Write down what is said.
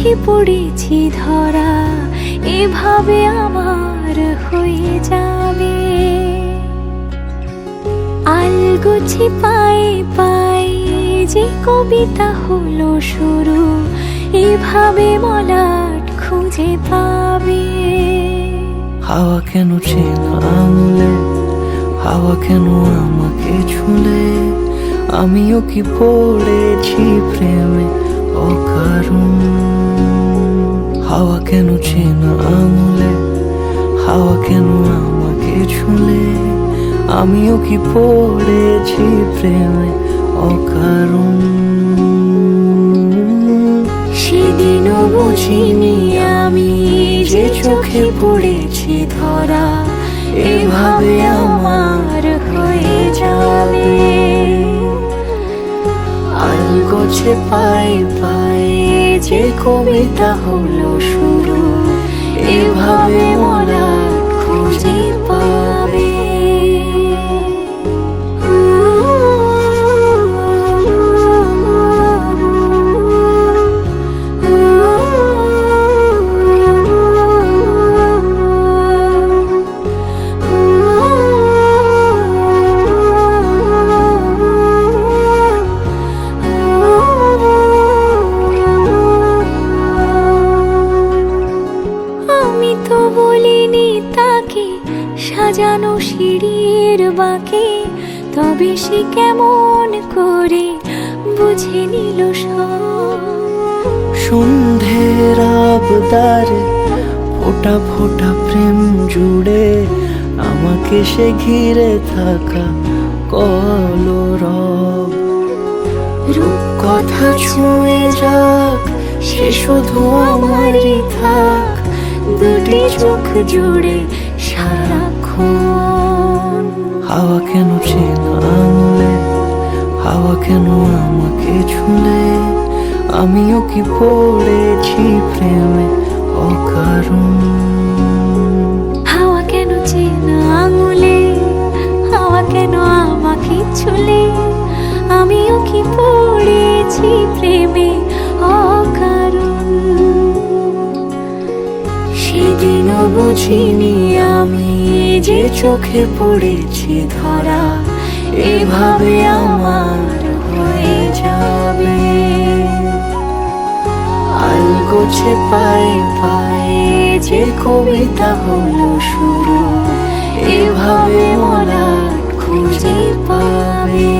চোখে পড়েছি ধরা, এভাবে আমার হয়ে যাবে। আলগোছে পায়ে পায়ে যে কবিতা হলো শুরু, এভাবে মলাট খুঁজে পাবে। হাওয়া কেন চেনা আঙুলে, হাওয়া কেন আমাকে ছুলে, আমিও কি পড়েছি প্রেমে অকারণ। হাওয়া কেন চেনা আঙুলে, হাওয়া কেন আমাকে ছুলে, আমিও কি পড়েছি প্রেমে অকারণ। সেদিনও বুঝিনি আমি যে চোখে পড়েছি ধরা, এভাবে আমার হয়ে যাবে। আলগোছে পায়ে পায়ে যে কবিতা হলো শুরু, এভাবে মলাট খুঁজে পাবে। আমি তো বলিনি তাকে সাজানো সিঁড়ির বাঁকে, তবে সে কেমন করে বুঝে নিল সব। সন্ধ্যের আবদারে ফোটা ফোটা প্রেম জুড়ে, আমাকে সে ঘিরে থাকা কলরব। রূপকথা ছুঁয়ে যাক, সে শুধু আমারই থাক, দুটি চোখ জুড়ে সারাক্ষণ। হাওয়া কেন চেনা আঙুলে, হাওয়া কেন আমাকে ছুলে, আমিও কি পড়েছি প্রেমে অকারণ। হাওয়া কেন চেনা আঙুলে, হাওয়া কেন আমাকে ছুলে, আমিও কি পড়েছি প্রেমে অকারণ। সেদিনও বুঝিনি আমি যে চোখে পড়েছি ধরা, এভাবে আমার হয়ে যাবে। আলগোছে পায়ে পায়ে যে কবিতা হলো শুরু, এভাবে মলাট খুঁজে পাবে।